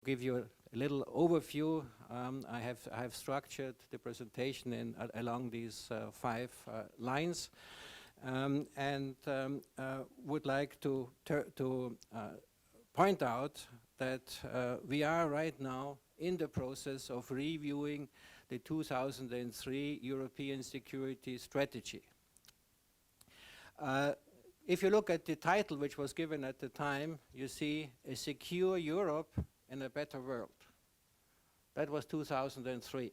give you a little overview. I have structured the presentation along these 5 lines, and would like to point out that we are right now in the process of reviewing the 2003 European Security Strategy. If you look at the title which was given at the time, you see a secure Europe in a better world. That was 2003.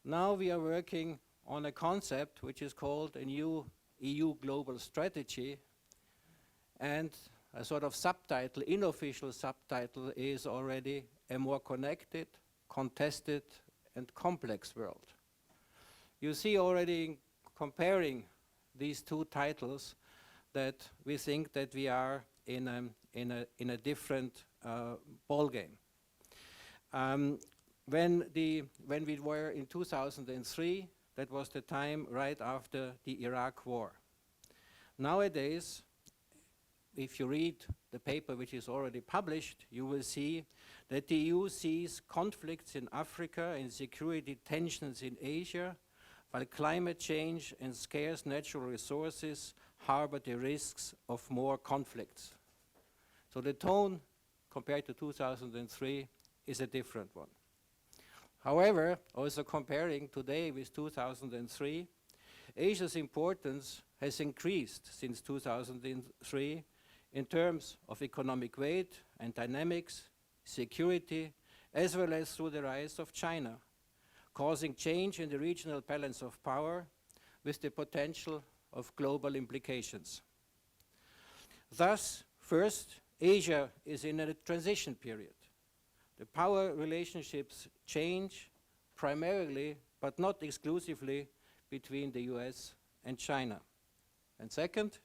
Now we are working on a concept which is called a new EU global strategy, and a sort of subtitle, unofficial subtitle, is already a more connected, contested, and complex world. You see already in comparing these two titles that we think that we are in a different ball game. When we were in 2003, that was the time right after the Iraq war. Nowadays, if you read the paper which is already published, you will see that the EU sees conflicts in Africa and security tensions in Asia, while climate change and scarce natural resources harbor the risks of more conflicts. So the tone compared to 2003 is a different one. However, also comparing today with 2003, Asia's importance has increased since 2003 in terms of economic weight and dynamics, security, as well as through the rise of China, causing change in the regional balance of power with the potential of global implications. Thus, first, Asia is in a transition period. The power relationships change primarily, but not exclusively, between the US and China. And second,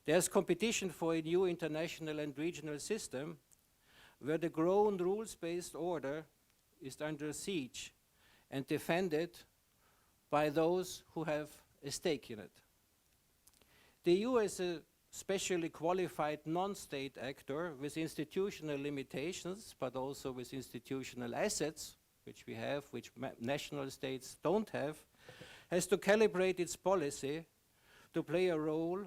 there's competition for a new international and regional system where the grown rules-based order is under siege and defended by those who have a stake in it. The EU is a specially qualified non-state actor with institutional limitations, but also with institutional assets, which we have, which national states don't have, has to calibrate its policy to play a role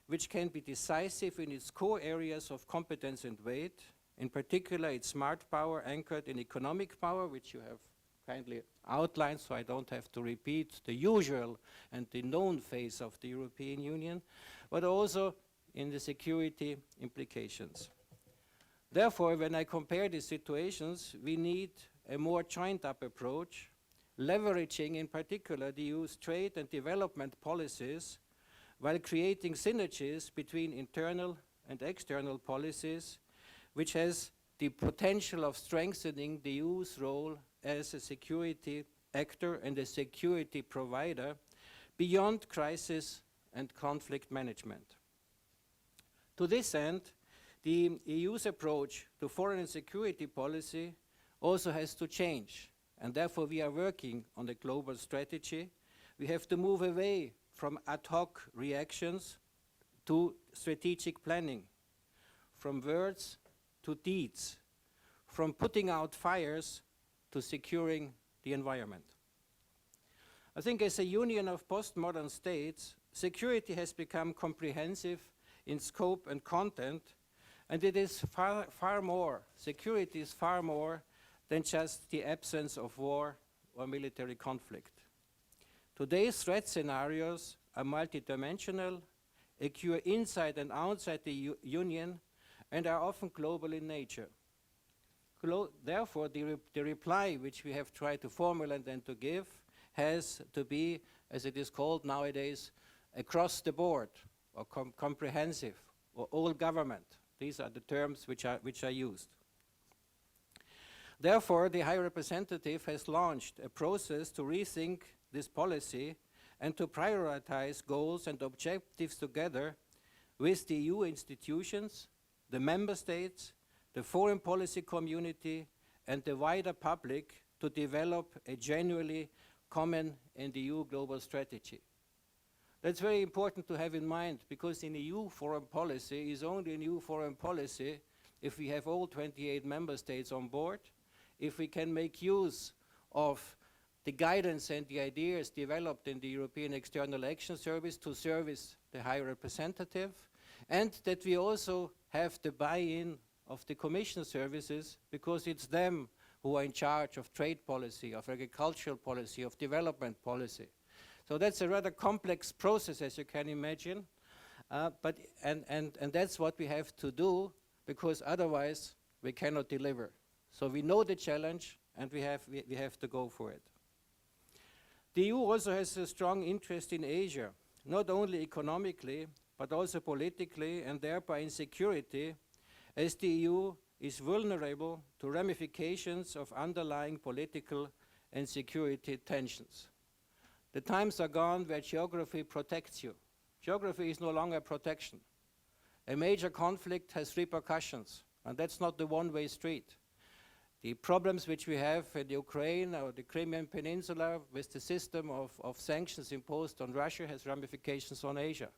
which can be decisive in its core areas of competence and weight, in particular its smart power anchored in economic power, which you have kindly outlined, so I don't have to repeat the usual and the known phase of the European Union, but also in the security implications. Therefore, when I compare these situations, we need a more joined-up approach, leveraging in particular the EU's trade and development policies, while creating synergies between internal and external policies, which has the potential of strengthening the EU's role as a security actor and a security provider beyond crisis and conflict management. To this end, the EU's approach to foreign and security policy also has to change, and therefore we are working on the global strategy. We have to move away from ad hoc reactions to strategic planning, from words to deeds, from putting out fires to securing the environment. I think as a union of postmodern states, security has become comprehensive in scope and content, and it is far more, security is far more than just the absence of war or military conflict. Today's threat scenarios are multidimensional, occur inside and outside the Union, and are often global in nature. Therefore, the reply which we have tried to formulate and to give has to be, as it is called nowadays, across the board, or comprehensive, or all government. These are the terms which are used. Therefore, the High Representative has launched a process to rethink this policy and to prioritize goals and objectives together with the EU institutions, the member states, the foreign policy community, and the wider public to develop a genuinely common and EU global strategy. That's very important to have in mind, because in EU foreign policy is only an EU foreign policy if we have all 28 member states on board, if we can make use of the guidance and the ideas developed in the European External Action Service to service the High Representative, and that we also have the buy-in of the Commission services, because it's them who are in charge of trade policy, of agricultural policy, of development policy. So that's a rather complex process, as you can imagine, and that's what we have to do, because otherwise we cannot deliver. So we know the challenge, and we have to go for it. The EU also has a strong interest in Asia, not only economically, but also politically, and thereby in security, as the EU is vulnerable to ramifications of underlying political and security tensions. The times are gone where geography protects you. Geography is no longer protection. A major conflict has repercussions, and that's not the one-way street. The problems which we have in Ukraine or the Crimean Peninsula with the system of sanctions imposed on Russia has ramifications on Asia.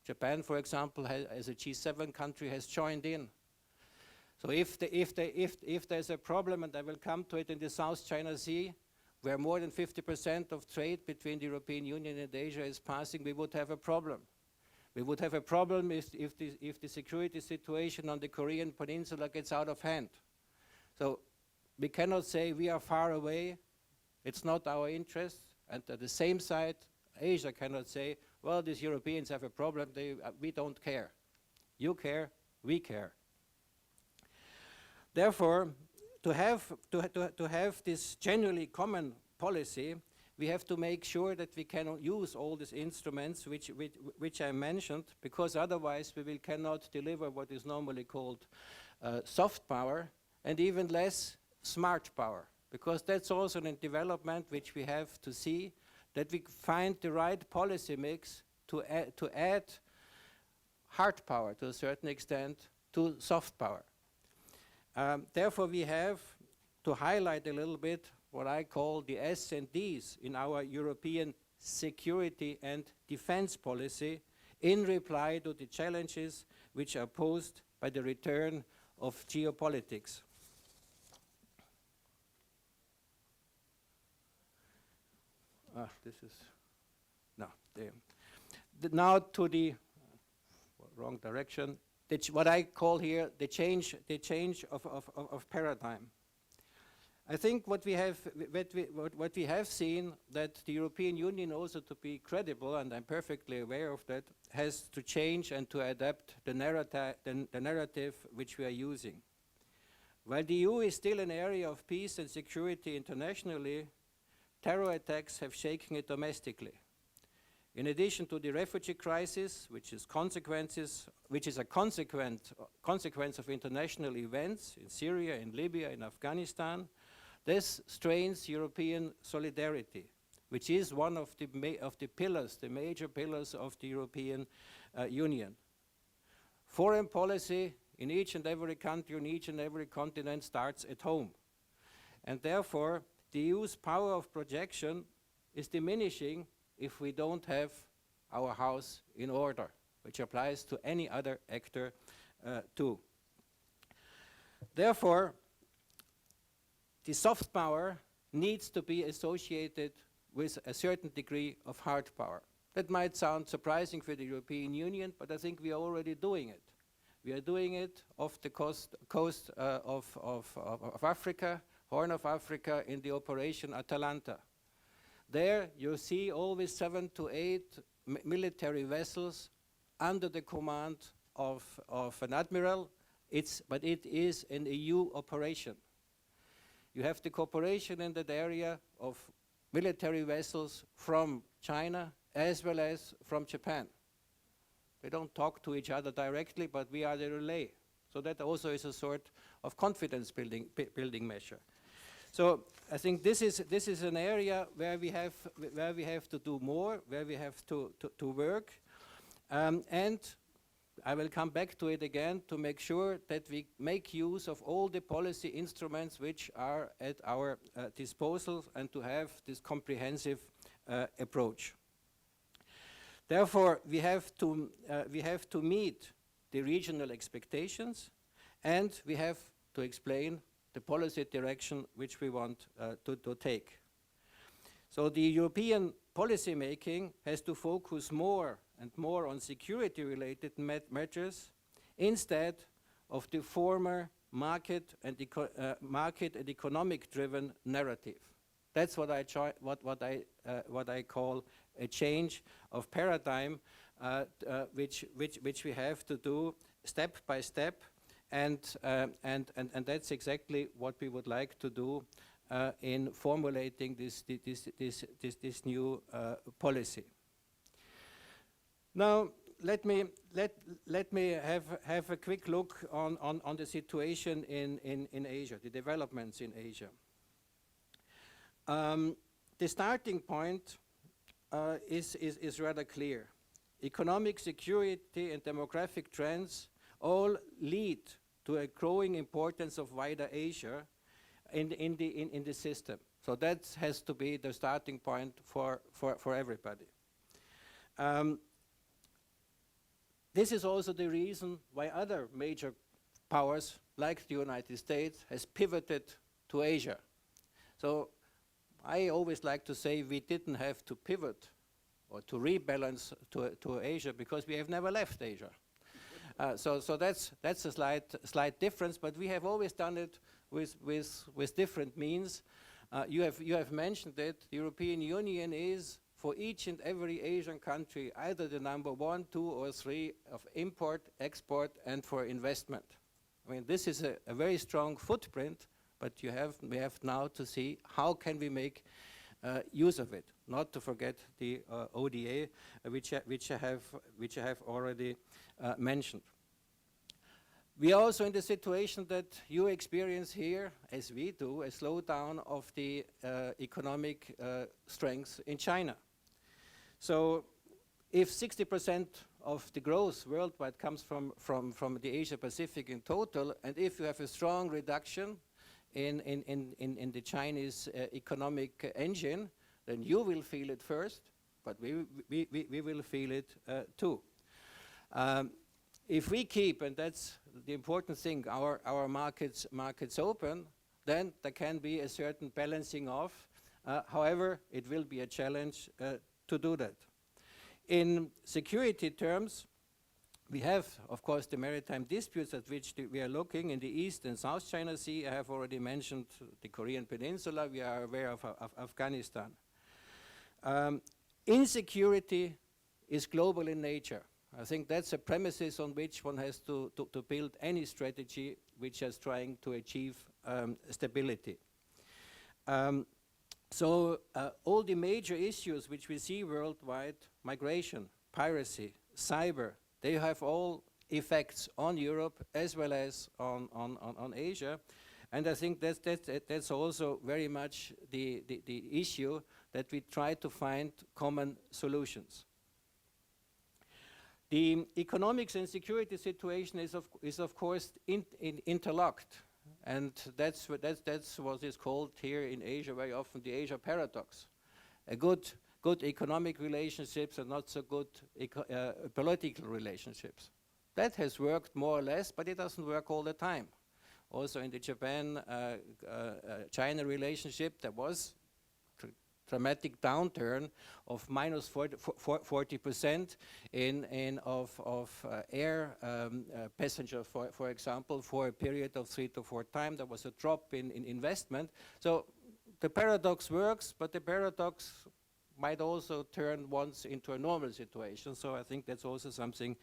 Japan, for example, as a G7 country, has joined in. So if there's a problem, and I will come to it in the South China Sea, where more than 50% of trade between the European Union and Asia is passing, we would have a problem. We would have a problem if the security situation on the Korean Peninsula gets out of hand. So we cannot say we are far away, it's not our interest, and at the same side, Asia cannot say, well, these Europeans have a problem, we don't care. You care, we care. Therefore, to have this generally common policy, we have to make sure that we can use all these instruments which I mentioned, because otherwise we cannot deliver what is normally called soft power, and even less smart power, because that's also a development which we have to see, that we find the right policy mix to add hard power to a certain extent to soft power. Therefore, we have to highlight a little bit what I call the S and Ds in our European security and defense policy in reply to the challenges which are posed by the return of geopolitics. This is, no, now to the wrong direction. What I call here the change of paradigm. I think what we have seen, that the European Union, also to be credible, and I'm perfectly aware of that, has to change and to adapt the narrative which we are using. While the EU is still an area of peace and security internationally, terror attacks have shaken it domestically. In addition to the refugee crisis, which is a consequence of international events in Syria, in Libya, in Afghanistan, this strains European solidarity, which is one of the major pillars of the European Union. Foreign policy in each and every country, in each and every continent, starts at home. And therefore, the EU's power of projection is diminishing if we don't have our house in order, which applies to any other actor too. Therefore, the soft power needs to be associated with a certain degree of hard power. That might sound surprising for the European Union, but I think we are already doing it. We are doing it off the coast of Africa, Horn of Africa, in the Operation Atalanta. There you see always 7 to 8 military vessels under the command of an admiral, but it is an EU operation. You have the cooperation in that area of military vessels from China as well as from Japan. They don't talk to each other directly, but we are the relay. So that also is a sort of confidence building measure. So I think this is an area where we have to do more, where we have to work, and I will come back to it again to make sure that we make use of all the policy instruments which are at our disposal, and to have this comprehensive approach. Therefore, we have to meet the regional expectations, and we have to explain the policy direction which we want to take. So the European policy making has to focus more and more on security-related measures instead of the former market and economic-driven narrative. That's what I call a change of paradigm, which we have to do step by step, and that's exactly what we would like to do in formulating this new policy. Now, let me have a quick look on the situation in Asia, the developments in Asia. The starting point is rather clear. Economic security and demographic trends all lead to a growing importance of wider Asia in the system. So that has to be the starting point for everybody. This is also the reason why other major powers, like the United States, has pivoted to Asia. So I always like to say we didn't have to pivot or to rebalance to Asia because we have never left Asia. So that's a slight difference, but we have always done it with different means. You have mentioned it. The European Union is, for each and every Asian country, either the number 1, 2, or 3 of import, export, and for investment. I mean, this is a very strong footprint, but we have now to see how can we make use of it. Not to forget the ODA, which I have already mentioned. We are also in the situation that you experience here, as we do, a slowdown of the economic strength in China. So if 60% of the growth worldwide comes from the Asia Pacific in total, and if you have a strong reduction in the Chinese economic engine, then you will feel it first, but we will feel it too. If we keep, and that's the important thing, our markets open, then there can be a certain balancing off. However, it will be a challenge to do that. In security terms, we have, of course, the maritime disputes at which we are looking in the East and South China Sea. I have already mentioned the Korean Peninsula. We are aware of Afghanistan. Insecurity is global in nature. I think that's a premises on which one has to build any strategy which is trying to achieve stability. So all the major issues which we see worldwide, migration, piracy, cyber, they have all effects on Europe as well as on Asia. And I think that's also very much the issue that we try to find common solutions. The economics and security situation is of course interlocked, and that's what is called here in Asia very often the Asia paradox. A good economic relationships and not so good political relationships. That has worked more or less, but it doesn't work all the time. Also in the Japan-China relationship, there was dramatic downturn of minus 40% of air passenger, for example, for a period of 3 to 4 times. There was a drop in investment. So the paradox works, but the paradox might also turn once into a normal situation. So I think that's also something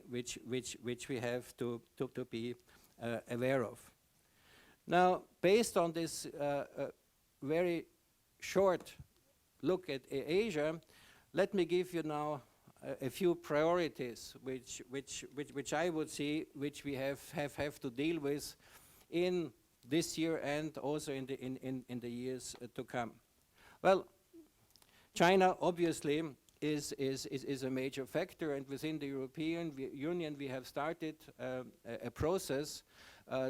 which we have to be aware of. Now, based on this very short look at Asia, let me give you now a few priorities which I would see which we have to deal with in this year and also in the years to come. Well, China obviously is a major factor, and within the European Union we have started a process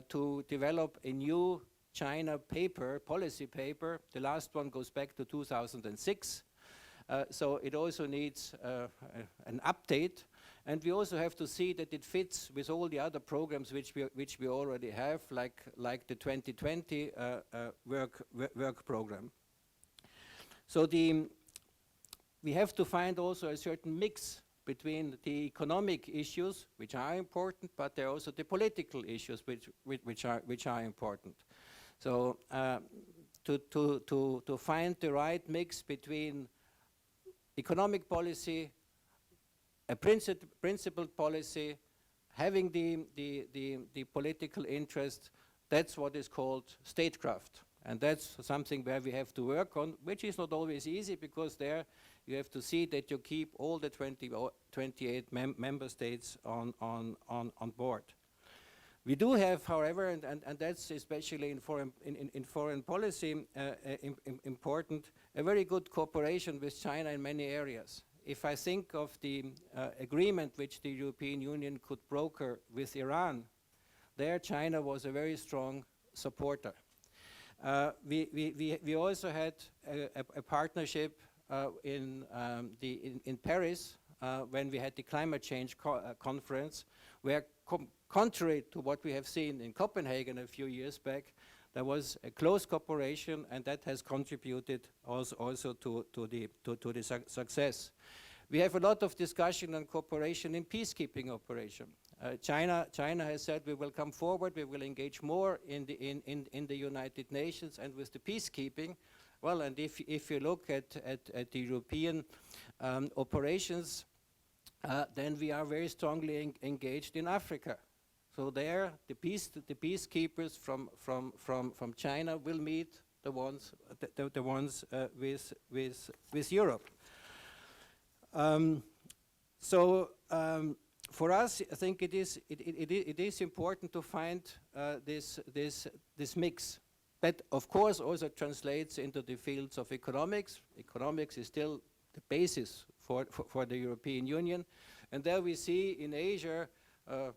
to develop a new China paper, policy paper. The last one goes back to 2006. So it also needs an update, And we also have to see that it fits with all the other programs which we already have, like the 2020 work program. So we have to find also a certain mix between the economic issues, which are important, but there are also the political issues which are important. So to find the right mix between economic policy, a principled policy, having the political interest, that's what is called statecraft. And that's something where we have to work on, which is not always easy, because there you have to see that you keep all the 28 member states on board. We do have, however, and that's especially in foreign policy important, a very good cooperation with China in many areas. If I think of the agreement which the European Union could broker with Iran, there China was a very strong supporter. We also had a partnership in Paris when we had the climate change conference, where contrary to what we have seen in Copenhagen a few years back, there was a close cooperation, and that has contributed also to the success. We have a lot of discussion and cooperation in peacekeeping operation. China has said we will come forward, we will engage more in the United Nations and with the peacekeeping. Well, and if you look at the European operations, then we are very strongly engaged in Africa. So there, the peacekeepers from China will meet the ones with Europe. For us, I think it is important to find this mix. That, of course, also translates into the fields of economics. Economics is still the basis for the European Union. And there we see in Asia a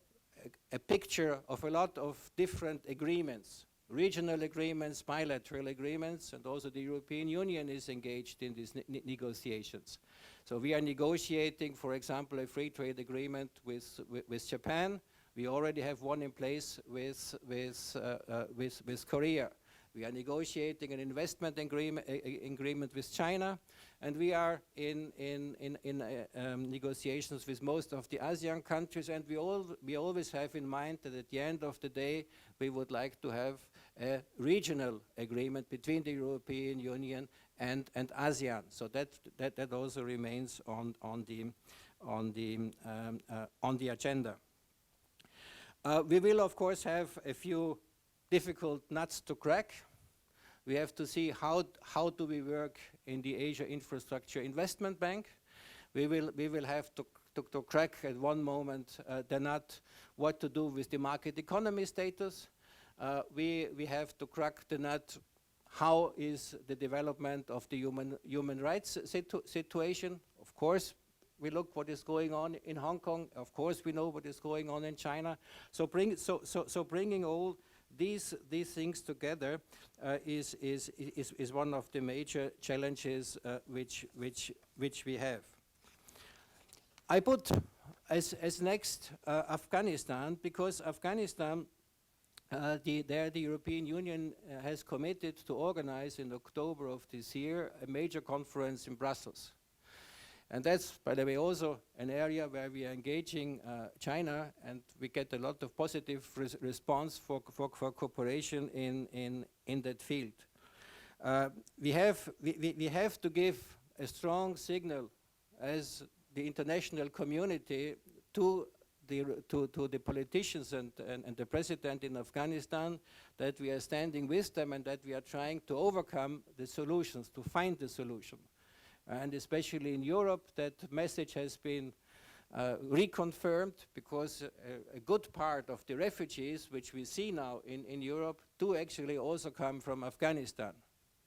picture of a lot of different agreements, regional agreements, bilateral agreements, and also the European Union is engaged in these negotiations. So we are negotiating, for example, a free trade agreement with Japan. We already have one in place with Korea. We are negotiating an investment agreement with China, and we are in negotiations with most of the ASEAN countries, and we always have in mind that at the end of the day we would like to have a regional agreement between the European Union and ASEAN. So that also remains on the agenda. We will of course have a few difficult nuts to crack. We have to see how do we work in the Asia Infrastructure Investment Bank. We will have to crack at one moment the nut what to do with the market economy status. We have to crack the nut how is the development of the human rights situation. Of course, we look what is going on in Hong Kong. Of course, we know what is going on in China. So bringing all these things together is one of the major challenges which we have. I put as next Afghanistan, because Afghanistan, the European Union has committed to organize in October of this year a major conference in Brussels. And that's, by the way, also an area where we are engaging China, and we get a lot of positive response for cooperation in that field. We have to give a strong signal as the international community to the politicians and the president in Afghanistan, that we are standing with them and that we are trying to overcome the solutions, to find the solution. And especially in Europe, that message has been reconfirmed, because a good part of the refugees which we see now in Europe do actually also come from Afghanistan.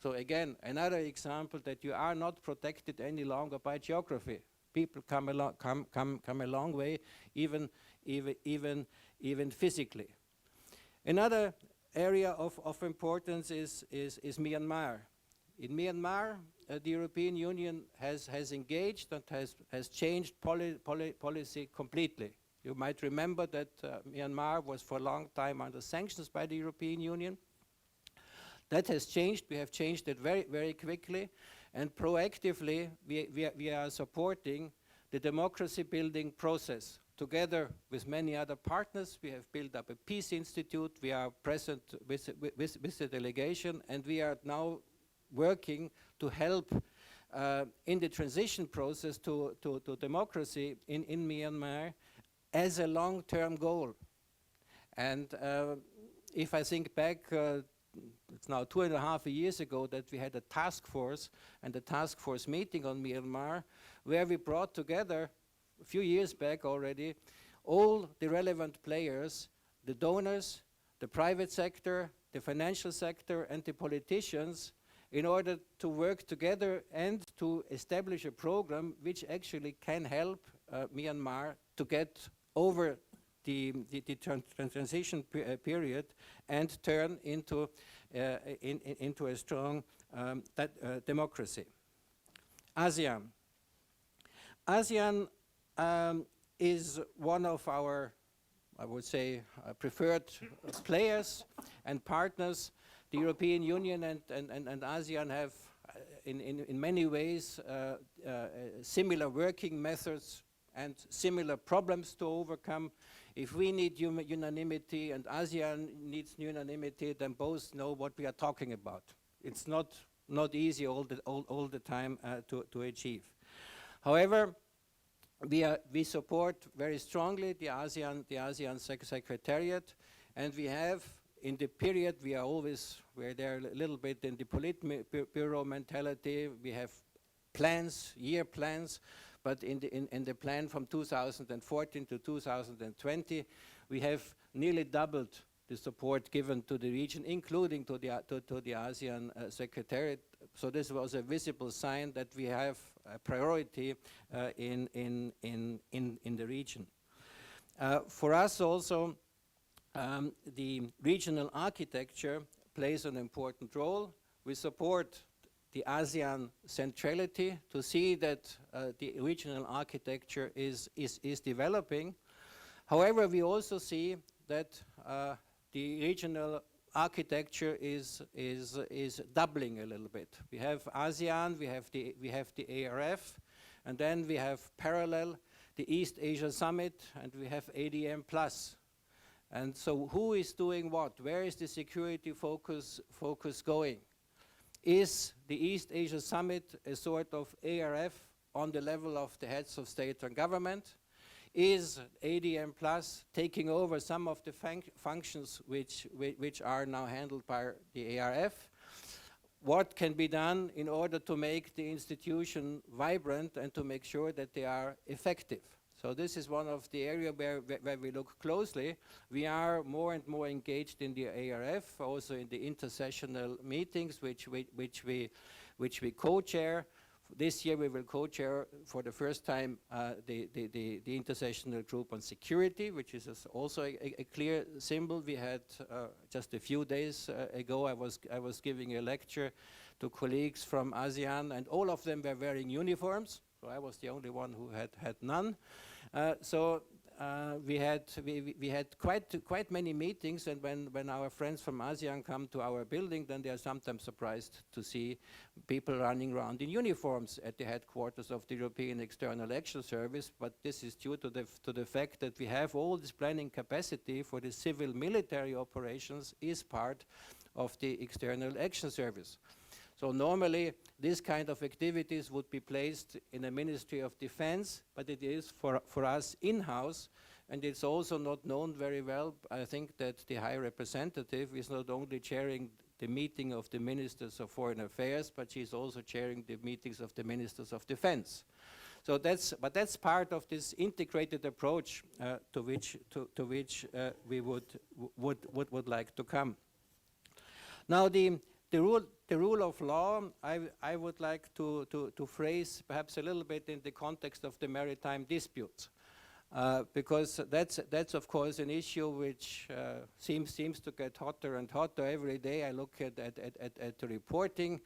So again, another example that you are not protected any longer by geography. People come a long way, even physically. Another area of importance is Myanmar. In Myanmar, the European Union has engaged and has changed policy completely. You might remember that Myanmar was for a long time under sanctions by the European Union. That has changed. We have changed it very, very quickly. And proactively, we are supporting the democracy building process. Together with many other partners, we have built up a peace institute. We are present with the delegation, and we are now working to help in the transition process to democracy in Myanmar as a long-term goal. And if I think back, it's now 2.5 years ago that we had a task force and a task force meeting on Myanmar, where we brought together, a few years back already, all the relevant players, the donors, the private sector, the financial sector, and the politicians, in order to work together and to establish a program which actually can help Myanmar to get over the transition period and turn into a strong democracy. ASEAN. ASEAN is one of our, I would say, preferred players and partners. The European Union and ASEAN have, in many ways, similar working methods and similar problems to overcome. If we need unanimity and ASEAN needs unanimity, then both know what we are talking about. It's not easy all the time to achieve. However, we support very strongly the ASEAN Secretariat, and we have, in the period, we're there a little bit in the Politburo mentality. We have plans, year plans, but in the plan from 2014 to 2020, we have nearly doubled the support given to the region, including to the ASEAN Secretariat. So this was a visible sign that we have a priority in the region. For us also, the regional architecture plays an important role. We support the ASEAN centrality to see that the regional architecture is developing. However, we also see that the regional architecture is doubling a little bit. We have ASEAN, we have the ARF, and then we have parallel the East Asia Summit, and we have ADM Plus. And so who is doing what? Where is the security focus going? Is the East Asia Summit a sort of ARF on the level of the heads of state and government? Is ADM Plus taking over some of the functions which are now handled by the ARF? What can be done in order to make the institution vibrant and to make sure that they are effective? So this is one of the areas where we look closely. We are more and more engaged in the ARF, also in the intersessional meetings, which we co-chair. This year we will co-chair for the first time the intersessional group on security, which is also a clear symbol. We had just a few days ago, I was giving a lecture to colleagues from ASEAN, and all of them were wearing uniforms. So I was the only one who had none. We had quite many meetings, and when our friends from ASEAN come to our building, then they are sometimes surprised to see people running around in uniforms at the headquarters of the European External Action Service. But this is due to the fact that we have all this planning capacity for the civil-military operations is part of the External Action Service. So normally, this kind of activities would be placed in a Ministry of Defense, but it is for us in-house, and it's also not known very well. I think that the High Representative is not only chairing the meeting of the Ministers of Foreign Affairs, but she's also chairing the meetings of the Ministers of Defense. So that's part of this integrated approach to which we would like to come. Now the rule of law, I would like to phrase perhaps a little bit in the context of the maritime disputes, because that's of course an issue which seems to get hotter and hotter every day. I look at the reporting.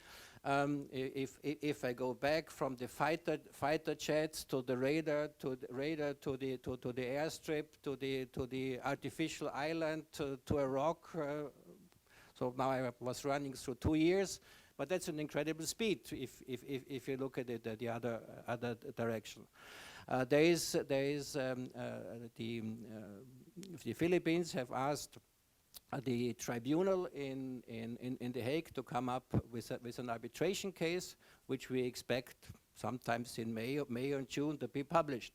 If I go back from the fighter jets to the radar, to the airstrip, to the artificial island, to a rock. So now I was running through 2 years, but that's an incredible speed if you look at it the other direction. The Philippines have asked the tribunal in The Hague to come up with an arbitration case, which we expect sometimes in May or June to be published.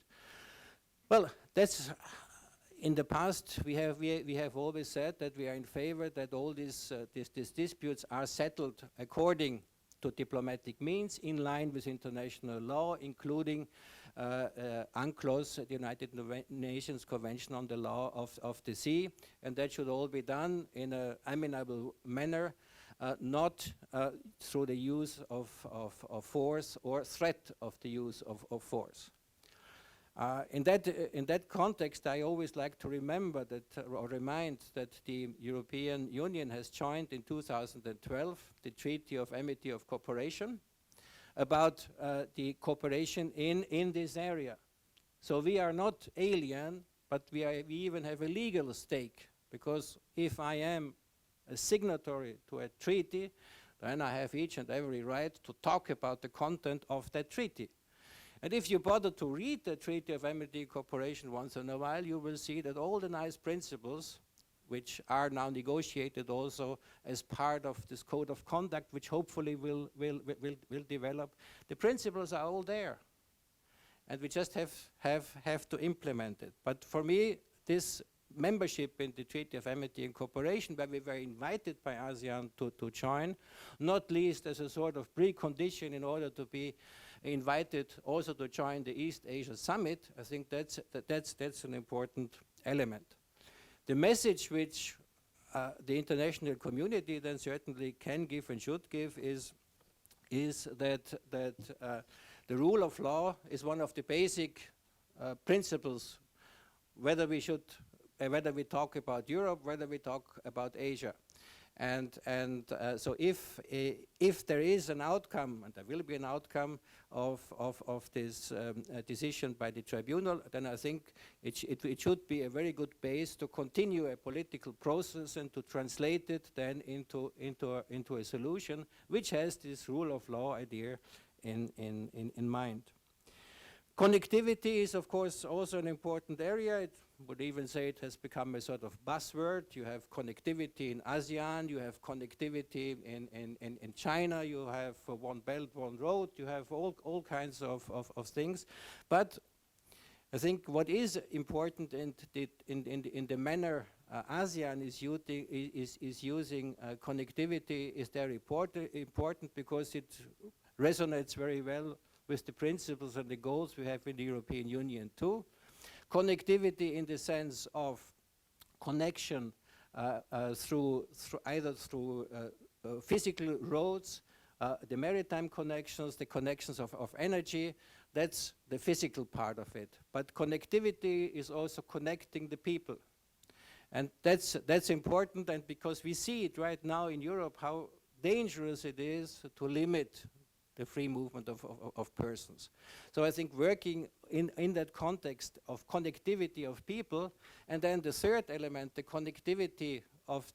Well, that's in the past we have always said that we are in favor that all these disputes are settled according to diplomatic means, in line with international law, including UNCLOS, the United Nations Convention on the Law of the Sea, and that should all be done in an amenable manner, not through the use of force or threat of the use of force. In that context, I always like to remember that, or remind that the European Union has joined in 2012 the Treaty of Amity of Cooperation about the cooperation in this area. So we are not alien, but we even have a legal stake, because if I am a signatory to a treaty, then I have each and every right to talk about the content of that treaty. And if you bother to read the Treaty of Amity Cooperation once in a while, you will see that all the nice principles, which are now negotiated also as part of this code of conduct, which hopefully will develop, the principles are all there. And we just have to implement it. But for me, this membership in the Treaty of Amity and Cooperation, where we were invited by ASEAN to join, not least as a sort of precondition in order to be invited also to join the East Asia Summit, I think that's an important element. The message which the international community then certainly can give and should give is that the rule of law is one of the basic principles, whether we talk about Europe, whether we talk about Asia. And so if there is an outcome, and there will be an outcome of this decision by the tribunal, then I think it should be a very good base to continue a political process and to translate it then into a solution which has this rule of law idea in mind. Connectivity is, of course, also an important area. It would even say it has become a sort of buzzword. You have connectivity in ASEAN, you have connectivity in China, you have one belt, one road, you have all kinds of things. But I think what is important in the manner ASEAN is using connectivity is very important because it resonates very well with the principles and the goals we have in the European Union too. Connectivity in the sense of connection through physical roads, the maritime connections, the connections of energy, that's the physical part of it. But connectivity is also connecting the people. And that's important, and because we see it right now in Europe, how dangerous it is to limit the free movement of persons. So I think working in that context of connectivity of people, and then the third element, the connectivity of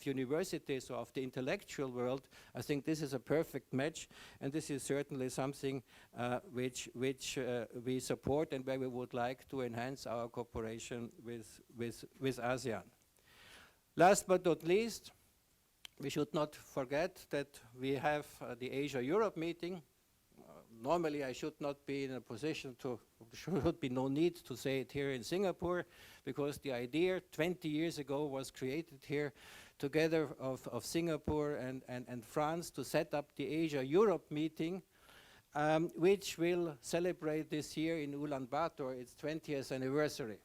universities or of the intellectual world, I think this is a perfect match, and this is certainly something which we support and where we would like to enhance our cooperation with ASEAN. Last but not least, we should not forget that we have the AsiaEurope meeting. Normally I should not be in a position to, should be no need to say it here in Singapore, because the idea 20 years ago was created here together of Singapore and France to set up the AsiaEurope meeting, which will celebrate this year in Ulaanbaatar its 20th anniversary.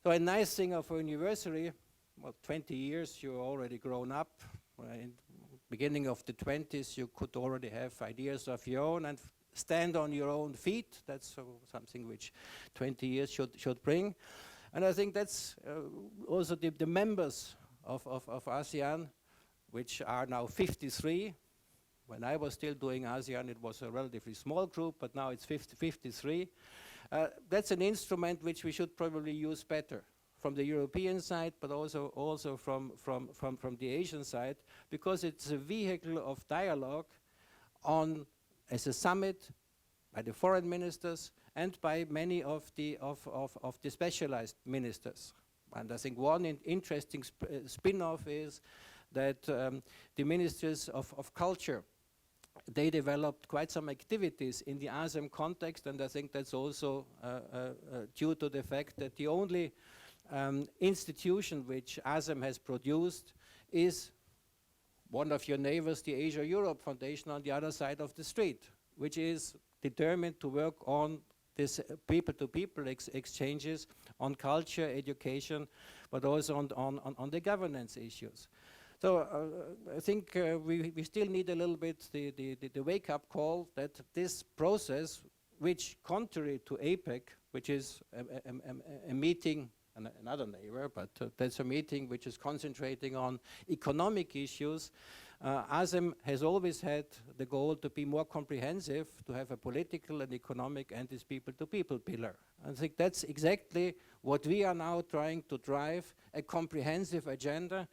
So a nice thing of an anniversary, well, 20 years, you're already grown up. In the beginning of the 20s, you could already have ideas of your own and stand on your own feet. That's something which 20 years should bring. And I think that's also the members of ASEAN, which are now 53. When I was still doing ASEAN, it was a relatively small group, but now it's 53. That's an instrument which we should probably use better from the European side, but also from the Asian side, because it's a vehicle of dialogue as a summit by the foreign ministers and by many of the specialized ministers. And I think one interesting spin-off is that the ministers of culture, they developed quite some activities in the ASEM context, and I think that's also due to the fact that the only institution which ASEM has produced is one of your neighbors, the AsiaEurope Foundation on the other side of the street, which is determined to work on this people-to-people exchanges on culture, education, but also on the governance issues. So I think we still need a little bit the wake-up call that this process, which contrary to APEC, which is a meeting, another neighbor, but that's a meeting which is concentrating on economic issues. ASEM has always had the goal to be more comprehensive, to have a political and economic and this people-to-people pillar. I think that's exactly what we are now trying to drive, a comprehensive agenda,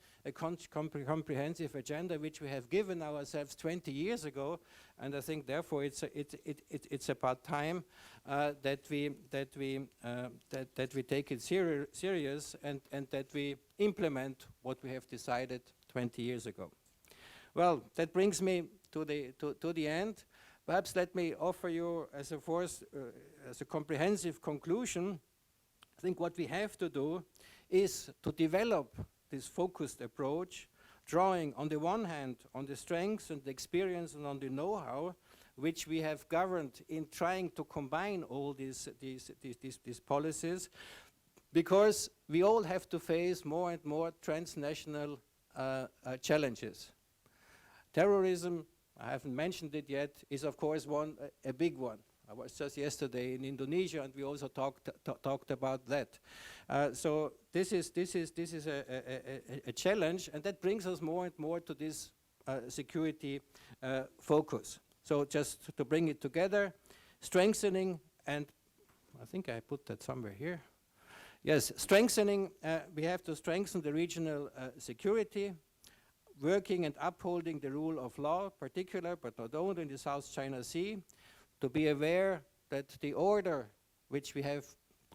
comprehensive agenda which we have given ourselves 20 years ago, and I think therefore it's about time that we take it serious and that we implement what we have decided 20 years ago. Well, that brings me to the end. Perhaps let me offer you as a comprehensive conclusion. I think what we have to do is to develop this focused approach, drawing on the one hand on the strengths and the experience and on the know-how which we have governed in trying to combine all these policies, because we all have to face more and more transnational challenges. Terrorism, I haven't mentioned it yet, is of course a big one. I was just yesterday in Indonesia, and we also talked about that. So this is a challenge, and that brings us more and more to this security focus. So just to bring it together, strengthening, and I think I put that somewhere here. Yes, strengthening. We have to strengthen the regional security, working and upholding the rule of law, particular, but not only in the South China Sea, to be aware that the order which we have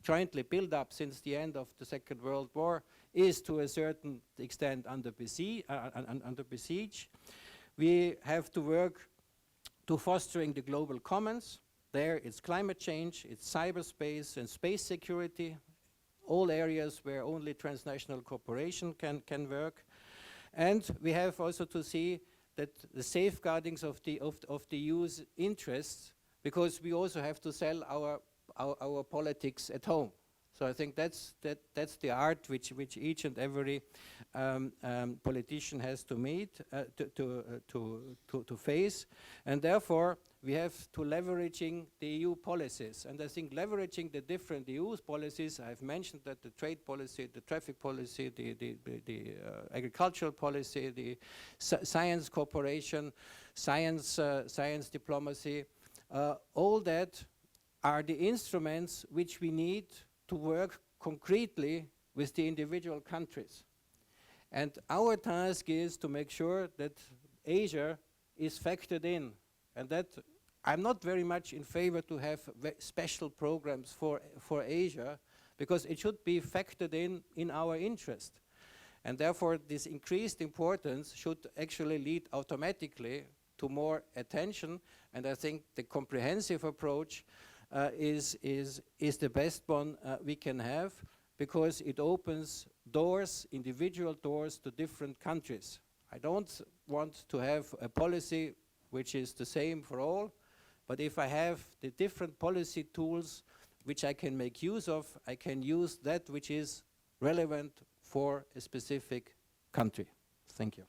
jointly built up since the end of the Second World War is to a certain extent under besiege. We have to work to fostering the global commons. There it's climate change, it's cyberspace and space security, all areas where only transnational cooperation can work. And we have also to see that the safeguardings of the EU's interests, because we also have to sell our politics at home. So I think that's the art which each and every politician has to meet, to face, and therefore we have to leveraging the EU policies. And I think leveraging the different EU policies, I've mentioned that the trade policy, the traffic policy, the agricultural policy, the science cooperation, science diplomacy, all that are the instruments which we need to work concretely with the individual countries. And our task is to make sure that Asia is factored in, and that I'm not very much in favor to have special programs for Asia, because it should be factored in our interest. And therefore this increased importance should actually lead automatically to more attention, and I think the comprehensive approach is the best one we can have, because it opens doors, individual doors, to different countries. I don't want to have a policy which is the same for all, but if I have the different policy tools which I can make use of, I can use that which is relevant for a specific country. Thank you.